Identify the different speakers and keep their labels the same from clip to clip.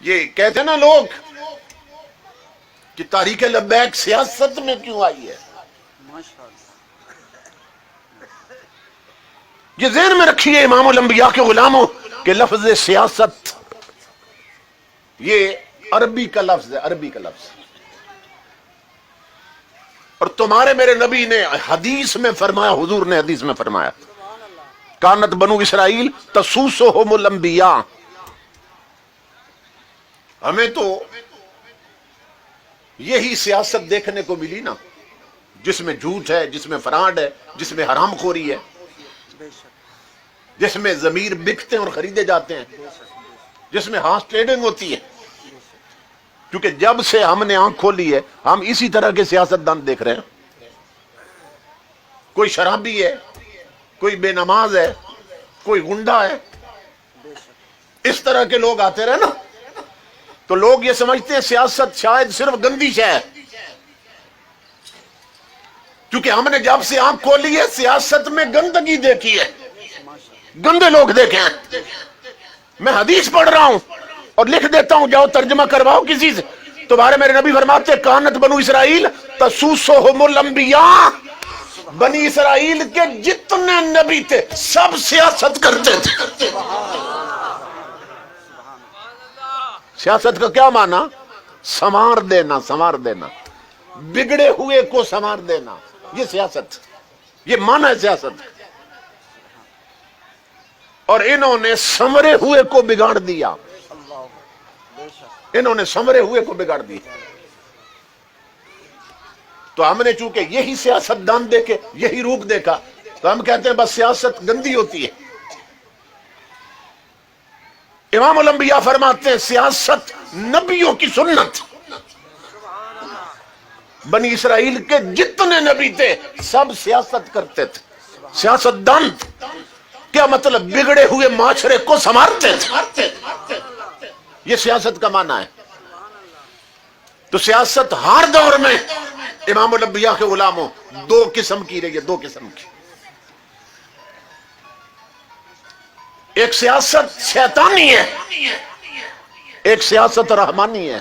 Speaker 1: یہ کہتے ہیں نا لوگ کہ تحریک لبیک سیاست میں کیوں آئی ہے، یہ ذہن میں رکھیے امام الانبیاء کے غلاموں کہ لفظ سیاست یہ عربی کا لفظ ہے، عربی کا لفظ. اور تمہارے میرے نبی نے حدیث میں فرمایا، حضور نے حدیث میں فرمایا کانت بنو اسرائیل تسوسہم الانبیاء. ہمیں تو یہی سیاست دیکھنے کو ملی نا، جس میں جھوٹ ہے، جس میں فراڈ ہے، جس میں حرام خوری ہے، جس میں ضمیر بکتے ہیں اور خریدے جاتے ہیں، جس میں ہارس ٹریڈنگ ہوتی ہے. کیونکہ جب سے ہم نے آنکھ کھولی ہے ہم اسی طرح کے سیاست دان دیکھ رہے ہیں. کوئی شرابی ہے، کوئی بے نماز ہے، کوئی گنڈا ہے، اس طرح کے لوگ آتے رہے نا، تو لوگ یہ سمجھتے ہیں سیاست شاید صرف گندی شے ہے. کیونکہ ہم نے جب سے آنکھ کھولی ہے سیاست میں گندگی دیکھی ہے، گندے لوگ دیکھے ہیں. میں حدیث پڑھ رہا ہوں اور لکھ دیتا ہوں، جاؤ ترجمہ کرواؤ کسی سے. تمہارے میرے نبی فرماتے کانت بنو اسرائیل تسوسہم الانبیاء، بنی اسرائیل کے جتنے نبی تھے سب سیاست کرتے تھے. سیاست کا کیا معنی؟ سنوار دینا، سنوار دینا، بگڑے ہوئے کو سنوار دینا، یہ سیاست، یہ معنی ہے سیاست. اور انہوں نے سنورے ہوئے کو بگاڑ دیا، انہوں نے سنورے ہوئے کو بگاڑ دیا. تو ہم نے چونکہ یہی سیاست دان دیکھے، یہی روپ دیکھا، تو ہم کہتے ہیں بس سیاست گندی ہوتی ہے. امام الانبیاء فرماتے ہیں سیاست نبیوں کی سنت. بنی اسرائیل کے جتنے نبی تھے سب سیاست کرتے تھے، سیاست دان. کیا مطلب؟ بگڑے ہوئے معاشرے کو سنوارتے تھے، یہ سیاست کا معنی ہے. تو سیاست ہر دور میں امام الانبیاء کے غلاموں دو قسم کی رہی ہے، دو قسم کی. ایک سیاست شیطانی ہے، ایک سیاست رحمانی ہے.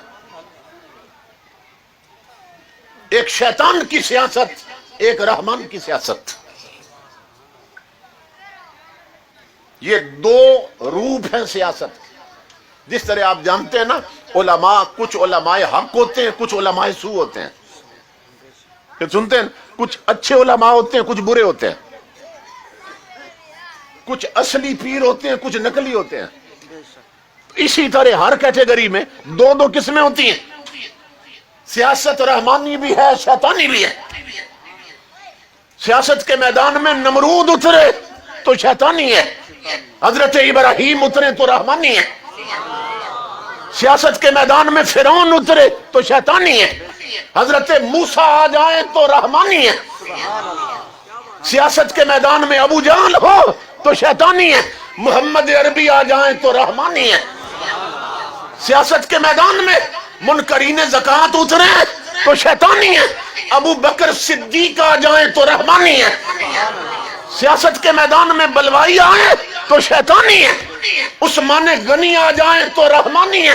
Speaker 1: ایک شیطان کی سیاست، ایک رحمان کی سیاست. یہ دو روپ ہیں سیاست. جس طرح آپ جانتے ہیں نا علماء، کچھ علماء حق ہوتے ہیں، کچھ علماء سو ہوتے ہیں. کہ سنتے ہیں کچھ اچھے علماء ہوتے ہیں، کچھ برے ہوتے ہیں، کچھ اصلی پیر ہوتے ہیں، کچھ نقلی ہوتے ہیں. اسی طرح ہر کیٹیگری میں دو دو قسمیں ہوتی ہیں. سیاست رحمانی بھی ہے، شیطانی بھی ہے. سیاست کے میدان میں نمرود اترے تو شیطانی ہے، حضرت ابراہیم اترے تو رحمانی ہے. سیاست کے میدان میں فرعون اترے تو شیطانی ہے، حضرت موسیٰ آ جائیں تو رحمانی ہے. سیاست کے میدان میں ابو جہل ہو تو شیطانی ہے، محمد عربی آ جائیں تو رحمانی ہے. سیاست کے میدان میں منکرین زکوٰۃ اترے تو شیطانی ہے، ابو بکر صدیق آ جائیں تو رحمانی ہے. سیاست کے میدان میں بلوائی آئے تو شیطانی ہے، عثمان غنی آ جائیں تو رحمانی ہے.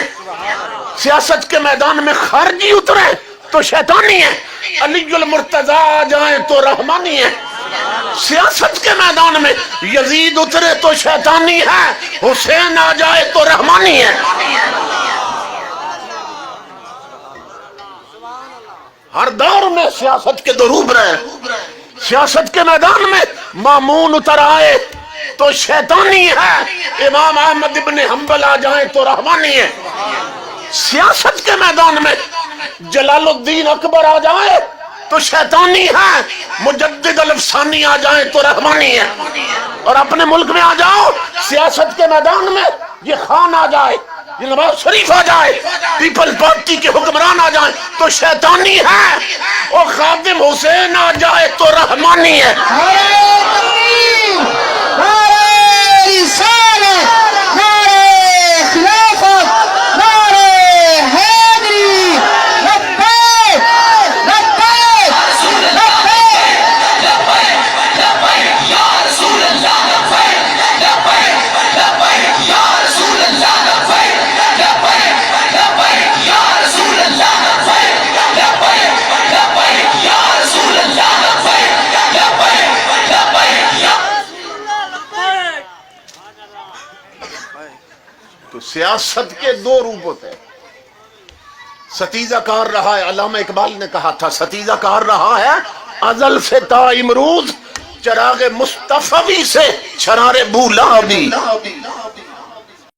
Speaker 1: سیاست کے میدان میں خارجی اترے تو شیطانی ہے، علی المرتضیٰ آ جائیں تو رحمانی ہے. سیاست کے میدان میں یزید اترے تو شیطانی ہے، حسین آ جائے تو رحمانی ہے. ہر دور میں سیاست کے دو روپ رہے. سیاست کے میدان میں مامون اتر آئے تو شیطانی ہے، امام احمد ابن حنبل آ جائیں تو رحمانی ہے. سیاست کے میدان میں جلال الدین اکبر آ جائے تو شیطانی ہے، مجدد الافسانی آ جائیں تو رحمانی ہے. اور اپنے ملک میں آ جاؤ، سیاست کے میدان میں یہ خان آ جائے، یہ نواز شریف آ جائے، پیپل پارٹی کے حکمران آ جائیں تو شیطانی ہے، اور خادم حسین آ جائے تو رحمانی ہے. تو سیاست کے دو روپ ہوتے ہیں. ستیزہ کار رہا ہے، علامہ اقبال نے کہا تھا ستیزہ کار رہا ہے ازل سے تا امروز، چراغ مصطفی سے شرار بولا بھی.